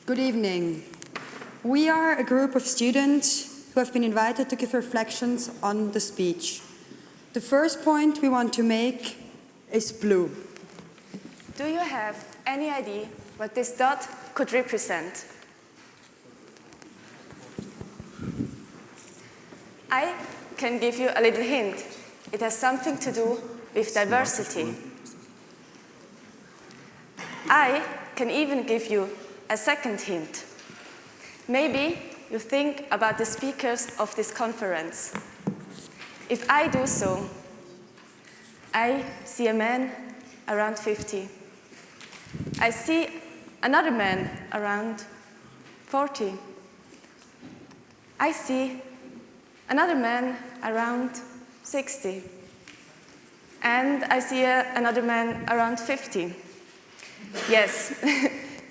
Good evening. We are a group of students who have been invited to give reflections on the speech. The first point we want to make is blue. Do you have any idea what this dot could represent? I can give you a little hint. It has something to do with diversity. I can even give you a second hint. Maybe you think about the speakers of this conference. If I do so, I see a man around 50. I see another man around 40. I see another man around 60. And I see another man around 50. Yes,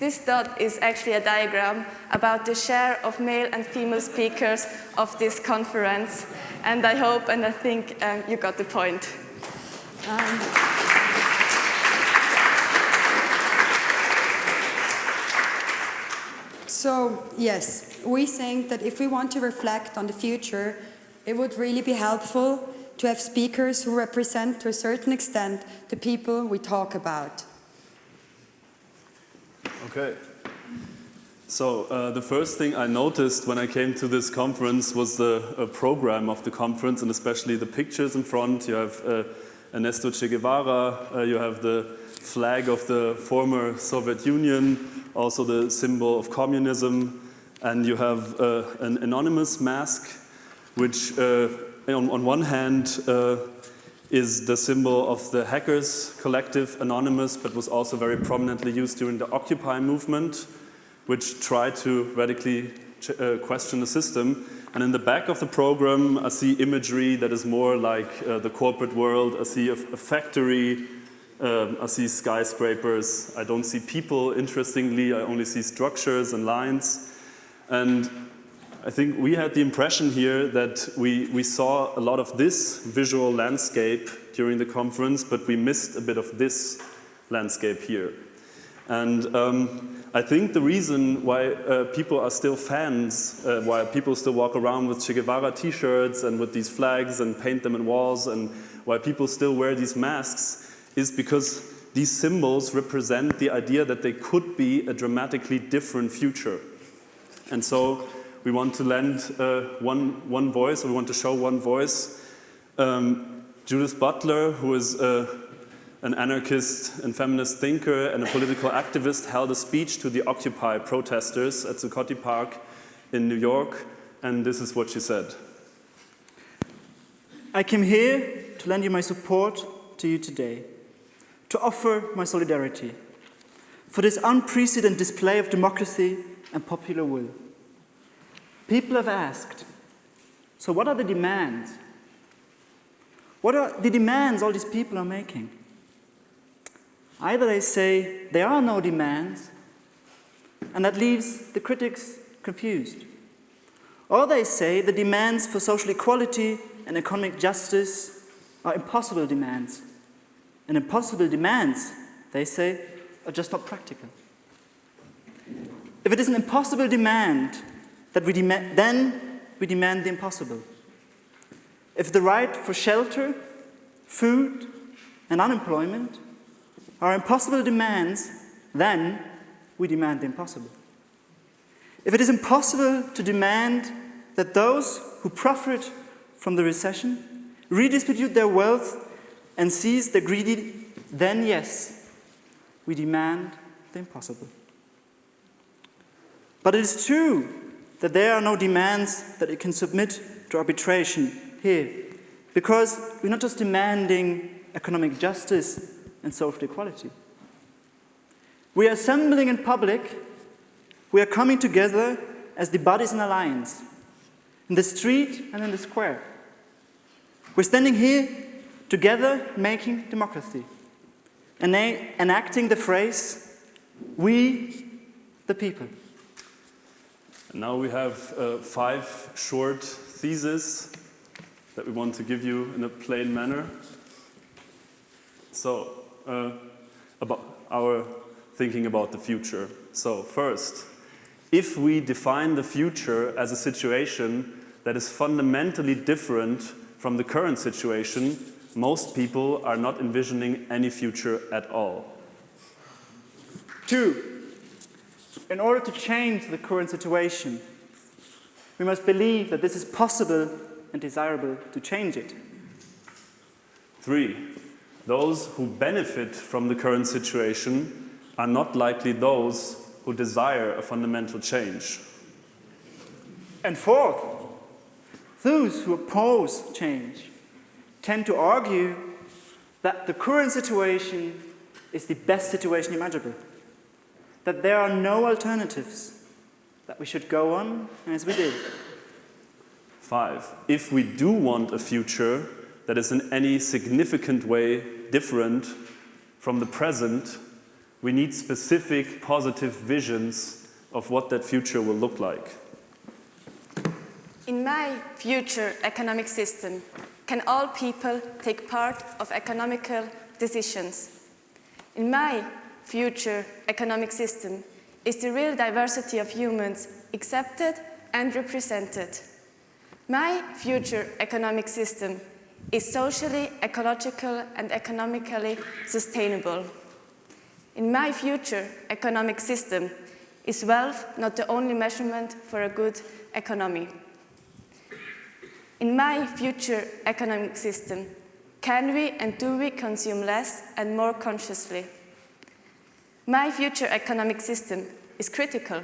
this dot is actually a diagram about the share of male and female speakers of this conference. And I hope and I think you got the point. So, yes, we think that if we want to reflect on the future, it would really be helpful to have speakers who represent, to a certain extent, the people we talk about. Okay. So the first thing I noticed when I came to this conference was the program of the conference, and especially the pictures in front. You have Ernesto Che Guevara, you have the flag of the former Soviet Union, also the symbol of communism, and you have an anonymous mask, which on one hand is the symbol of the hackers collective Anonymous, but was also very prominently used during the Occupy movement, which tried to radically question the system. And in the back of the program, I see imagery that is more like the corporate world. I see a factory, I see skyscrapers. I don't see people, interestingly. I only see structures and lines. And I think we had the impression here that we saw a lot of this visual landscape during the conference, but we missed a bit of this landscape here. And I think the reason why people are still fans, why people still walk around with Che Guevara t-shirts and with these flags and paint them in walls, and why people still wear these masks, is because these symbols represent the idea that they could be a dramatically different future. And so we want to lend one voice, or we want to show one voice. Judith Butler, who is an anarchist and feminist thinker and a political activist, held a speech to the Occupy protesters at Zuccotti Park in New York, and this is what she said. I came here to lend you my support to you today, to offer my solidarity for this unprecedented display of democracy and popular will. People have asked, so what are the demands? What are the demands all these people are making? Either they say there are no demands, and that leaves the critics confused. Or they say the demands for social equality and economic justice are impossible demands. And impossible demands, they say, are just not practical. If it is an impossible demand, then we demand the impossible. If the right for shelter, food, and unemployment are impossible demands, then we demand the impossible. If it is impossible to demand that those who profit from the recession redistribute their wealth and seize the greedy, then yes, we demand the impossible. But it is true that there are no demands that it can submit to arbitration here, because we're not just demanding economic justice and social equality. We are assembling in public, we are coming together as the bodies in alliance, in the street and in the square. We're standing here together making democracy, and enacting the phrase, we the people. And now we have 5 short theses that we want to give you in a plain manner. So, about our thinking about the future. So first, if we define the future as a situation that is fundamentally different from the current situation, most people are not envisioning any future at all. 2, in order to change the current situation, we must believe that this is possible and desirable to change it. 3, those who benefit from the current situation are not likely those who desire a fundamental change. And 4th, those who oppose change tend to argue that the current situation is the best situation imaginable, that there are no alternatives, that we should go on as we did. 5, if we do want a future that is in any significant way different from the present, we need specific positive visions of what that future will look like. In my future economic system, can all people take part of economical decisions? In my future economic system, is the real diversity of humans accepted and represented? My future economic system is socially, ecological, and economically sustainable. In my future economic system, is wealth not the only measurement for a good economy? In my future economic system, can we and do we consume less and more consciously? My future economic system is critical.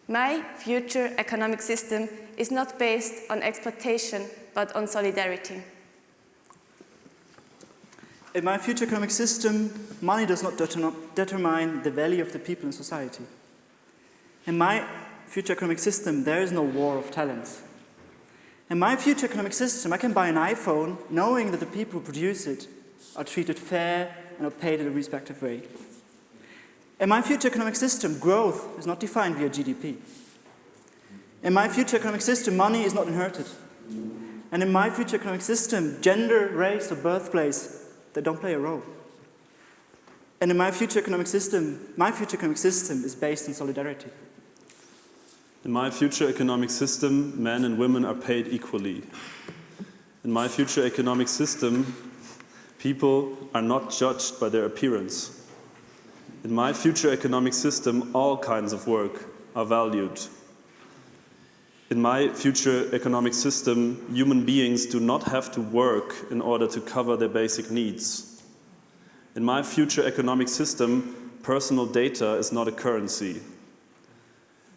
My future economic system is not based on exploitation, but on solidarity. In my future economic system, money does not determine the value of the people in society. In my future economic system, there is no war of talents. In my future economic system, I can buy an iPhone knowing that the people who produce it are treated fair and are paid in a respective way. In my future economic system, growth is not defined via GDP. In my future economic system, money is not inherited. And in my future economic system, gender, race, or birthplace, they don't play a role. And in my future economic system is based on solidarity. In my future economic system, men and women are paid equally. In my future economic system, people are not judged by their appearance. In my future economic system, all kinds of work are valued. In my future economic system, human beings do not have to work in order to cover their basic needs. In my future economic system, personal data is not a currency.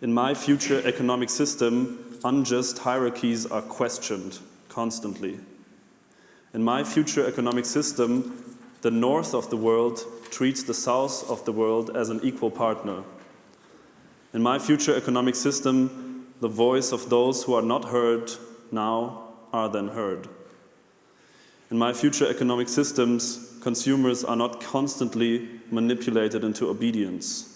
In my future economic system, unjust hierarchies are questioned constantly. In my future economic system, the north of the world treats the south of the world as an equal partner. In my future economic system, the voice of those who are not heard now are then heard. In my future economic systems, consumers are not constantly manipulated into obedience.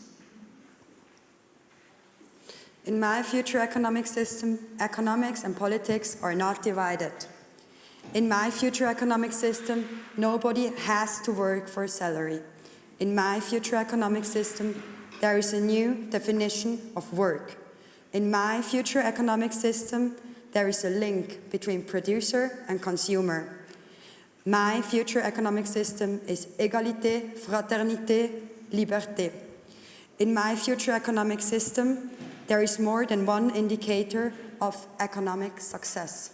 In my future economic system, economics and politics are not divided. In my future economic system, nobody has to work for a salary. In my future economic system, there is a new definition of work. In my future economic system, there is a link between producer and consumer. My future economic system is égalité, fraternité, liberté. In my future economic system, there is more than one indicator of economic success.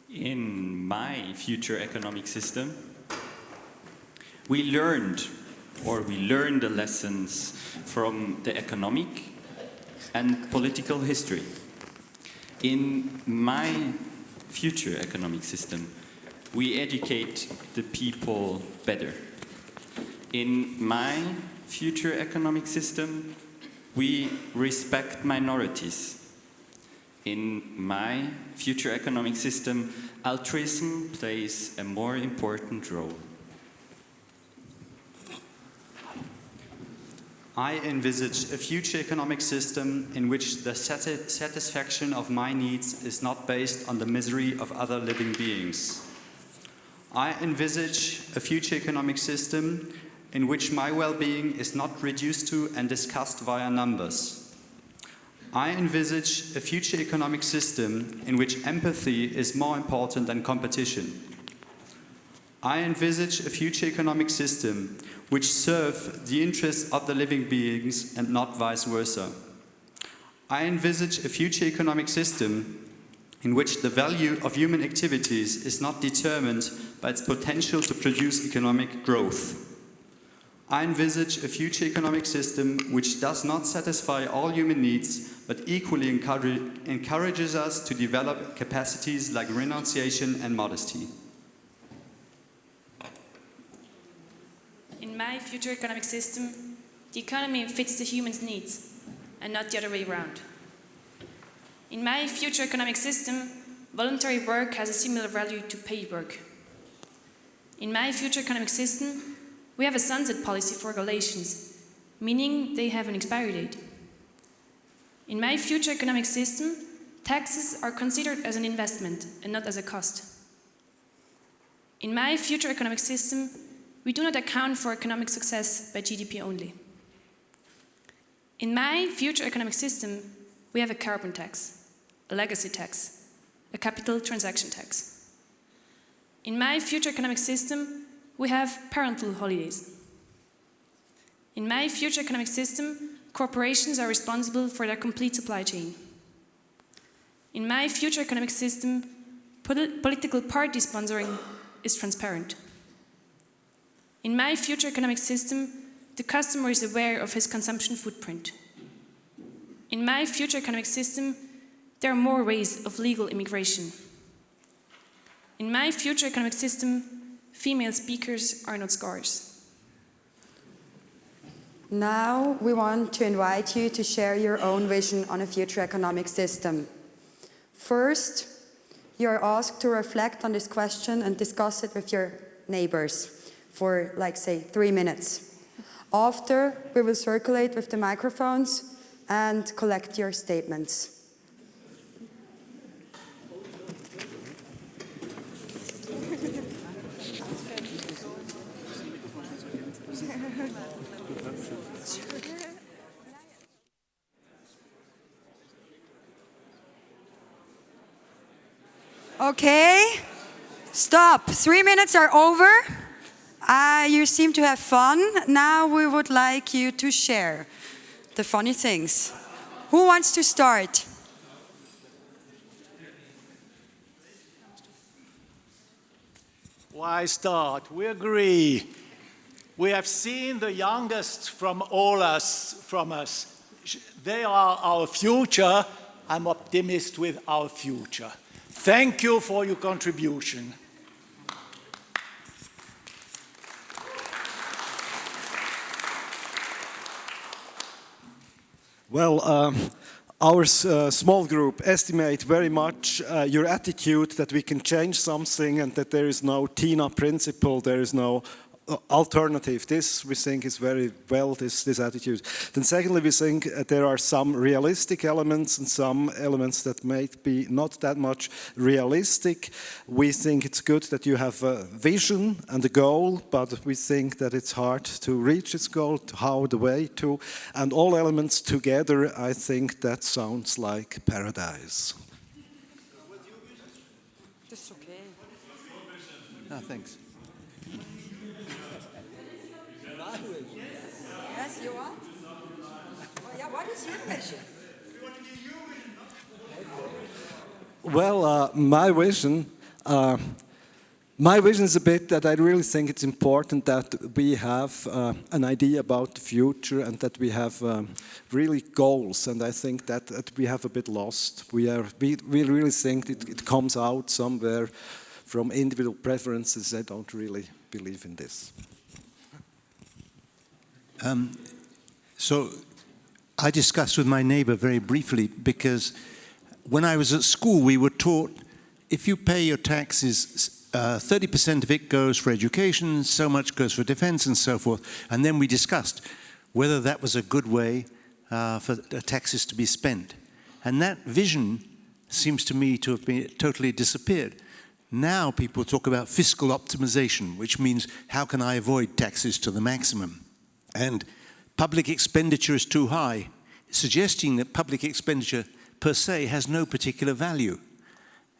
In my future economic system, we learned the lessons from the economic and political history. In my future economic system, we educate the people better. In my future economic system, we respect minorities. In my future economic system, altruism plays a more important role. I envisage a future economic system in which the satisfaction of my needs is not based on the misery of other living beings. I envisage a future economic system in which my well-being is not reduced to and discussed via numbers. I envisage a future economic system in which empathy is more important than competition. I envisage a future economic system which serves the interests of the living beings and not vice versa. I envisage a future economic system in which the value of human activities is not determined by its potential to produce economic growth. I envisage a future economic system which does not satisfy all human needs, but equally encourages us to develop capacities like renunciation and modesty. In my future economic system, the economy fits the human's needs and not the other way around. In my future economic system, voluntary work has a similar value to paid work. In my future economic system, we have a sunset policy for regulations, meaning they have an expiry date. In my future economic system, taxes are considered as an investment and not as a cost. In my future economic system, we do not account for economic success by GDP only. In my future economic system, we have a carbon tax, a legacy tax, a capital transaction tax. In my future economic system, we have parental holidays. In my future economic system, corporations are responsible for their complete supply chain. In my future economic system, political party sponsoring is transparent. In my future economic system, the customer is aware of his consumption footprint. In my future economic system, there are more ways of legal immigration. In my future economic system, female speakers are not scarce. Now we want to invite you to share your own vision on a future economic system. First, you are asked to reflect on this question and discuss it with your neighbors for, like, say, 3 minutes. After, we will circulate with the microphones and collect your statements. Okay, stop. 3 minutes are over. You seem to have fun. Now we would like you to share the funny things. Who wants to start? Why start? We agree. We have seen the youngest from us. They are our future. I'm optimist with our future. Thank you for your contribution. Well, our small group estimate very much your attitude that we can change something and that there is no TINA principle, there is no alternative. This we think is very well, this attitude. Then secondly, we think there are some realistic elements and some elements that may be not that much realistic. We think it's good that you have a vision and a goal, but we think that it's hard to reach this goal, how the way to, and all elements together, I think that sounds like paradise. That's okay. No, thanks. Yes, you want? Well, yeah, what is your vision? Well, my vision is a bit that I really think it's important that we have an idea about the future and that we have really goals. And I think that we have a bit lost. We really think it comes out somewhere from individual preferences. I don't really believe in this. So I discussed with my neighbor very briefly because when I was at school we were taught if you pay your taxes 30% of it goes for education, so much goes for defense and so forth, and then we discussed whether that was a good way for taxes to be spent. And that vision seems to me to have been totally disappeared Now people talk about fiscal optimization, which means how can I avoid taxes to the maximum? And public expenditure is too high, suggesting that public expenditure per se has no particular value.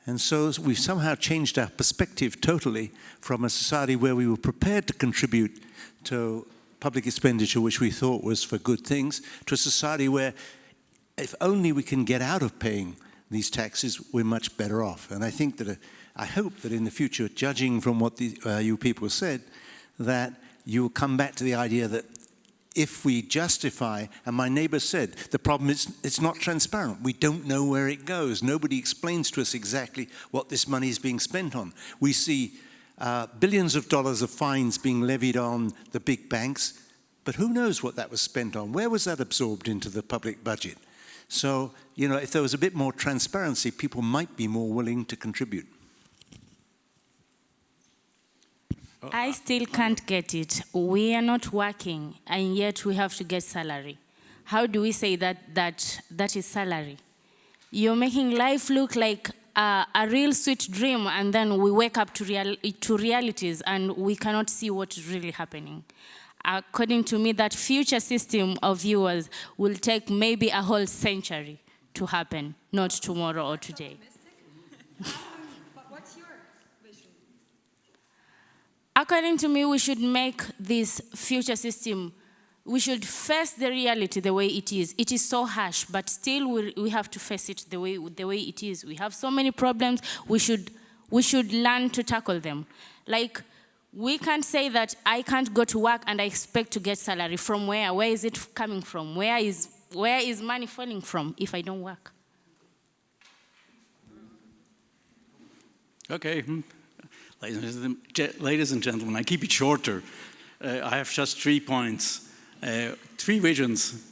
And so we've somehow changed our perspective totally from a society where we were prepared to contribute to public expenditure, which we thought was for good things, to a society where if only we can get out of paying these taxes, we're much better off. And I think that, I hope that in the future, judging from what you people said, that you will come back to the idea that if we justify, and my neighbor said, the problem is it's not transparent. We don't know where it goes. Nobody explains to us exactly what this money is being spent on. We see billions of dollars of fines being levied on the big banks, but who knows what that was spent on? Where was that absorbed into the public budget? So, you know, if there was a bit more transparency, people might be more willing to contribute. I still can't get it. We are not working, and yet we have to get salary. How do we say that is salary? You're making life look like a real sweet dream, and then we wake up to realities, and we cannot see what is really happening. According to me, that future system of yours will take maybe a whole century to happen, not tomorrow or today. But what's your vision? According to me, we should make this future system, we should face the reality the way it is. It is so harsh, but still we have to face it the way it is. We have so many problems, we should learn to tackle them. Like, we can't say that I can't go to work and I expect to get salary. From where? Where is it coming from? Where is money falling from if I don't work? Okay. Ladies and gentlemen, I keep it shorter. I have just 3 points, 3 visions.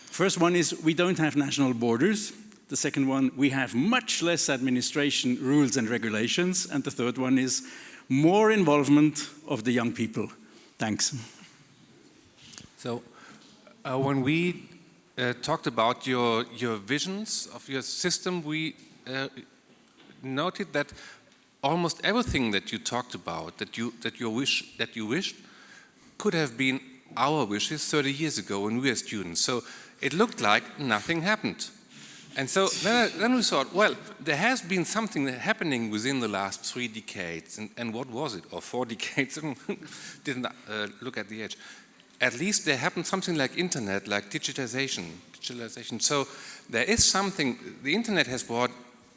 First one is we don't have national borders. The second one, we have much less administration rules and regulations. And the third one is more involvement of the young people. Thanks. So when we talked about your visions of your system, we noted that almost everything that you talked about, that you wished, could have been our wishes 30 years ago when we were students. So it looked like nothing happened. And so then we thought, well, there has been something happening within the last 3 decades. And what was it? Or 4 decades? Didn't look at the age. At least there happened something like internet, like digitalization. So there is something, the internet has brought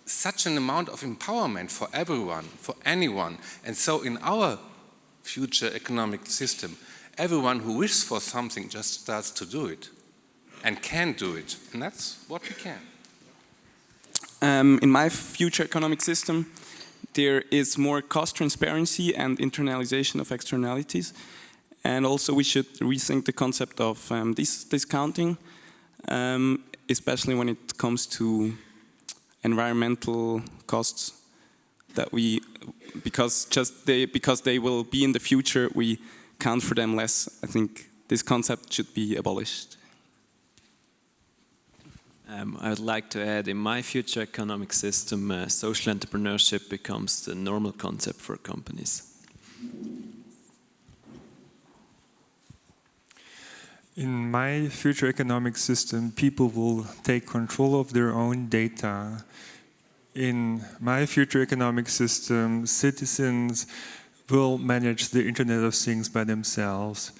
such an amount of empowerment for everyone, for anyone. And so in our future economic system, everyone who wishes for something just starts to do it and can do it. And that's what we can. In my future economic system, there is more cost transparency and internalization of externalities. And also we should rethink the concept of discounting, especially when it comes to environmental costs that because they will be in the future, we count for them less. I think this concept should be abolished. I would like to add, in my future economic system, social entrepreneurship becomes the normal concept for companies. In my future economic system, people will take control of their own data. In my future economic system, citizens will manage the Internet of Things by themselves.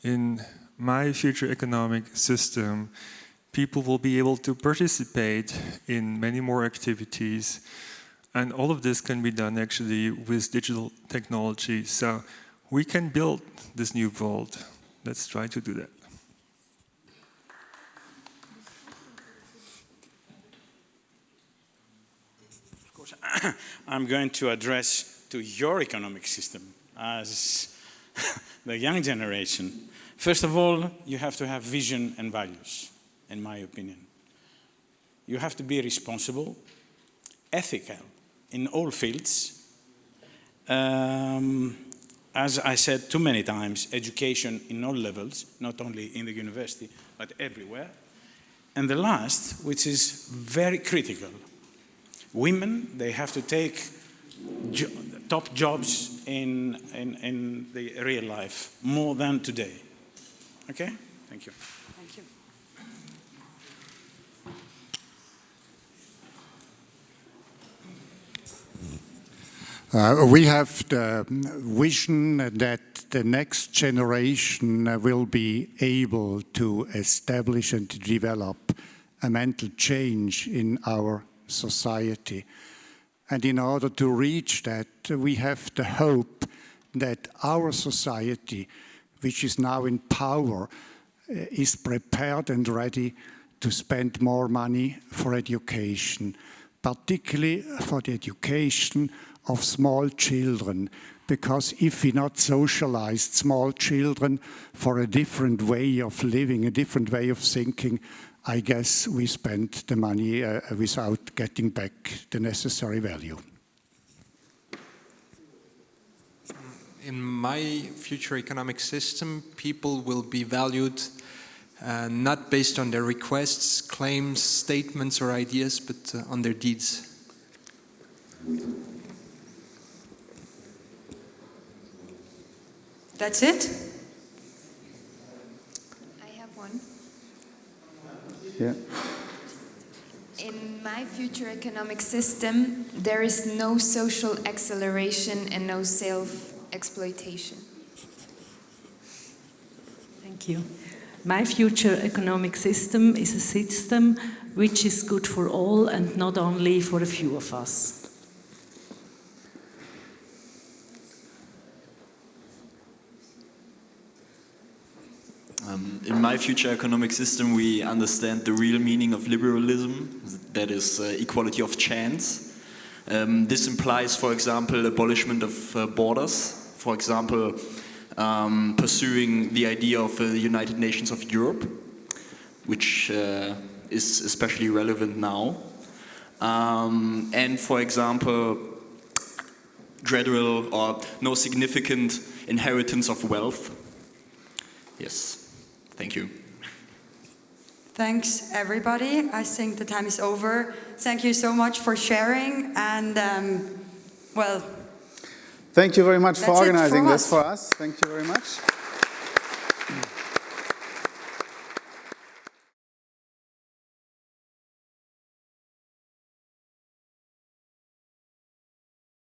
In my future economic system, people will be able to participate in many more activities. And all of this can be done actually with digital technology. So we can build this new world. Let's try to do that. Of course, I'm going to address to your economic system as the young generation. First of all, you have to have vision and values. In my opinion. You have to be responsible, ethical in all fields. As I said too many times, education in all levels, not only in the university, but everywhere. And the last, which is very critical, women, they have to take top jobs in the real life, more than today. Okay? Thank you. Thank you. We have the vision that the next generation will be able to establish and to develop a mental change in our society. And in order to reach that, we have the hope that our society, which is now in power, is prepared and ready to spend more money for education, particularly for the education of small children, because if we not socialized small children for a different way of living, a different way of thinking, I guess we spent the money without getting back the necessary value. In my future economic system, people will be valued not based on their requests, claims, statements, or ideas, but on their deeds. That's it? I have one. Yeah. In my future economic system, there is no social acceleration and no self-exploitation. Thank you. My future economic system is a system which is good for all and not only for a few of us. In my future economic system, we understand the real meaning of liberalism, that is equality of chance. This implies, for example, abolishment of borders, for example, pursuing the idea of the United Nations of Europe, which is especially relevant now. And, for example, gradual or no significant inheritance of wealth. Yes. Thank you. Thanks, everybody. I think the time is over. Thank you so much for sharing, and well, thank you very much for that's it organizing from this us. for us. Thank you very much.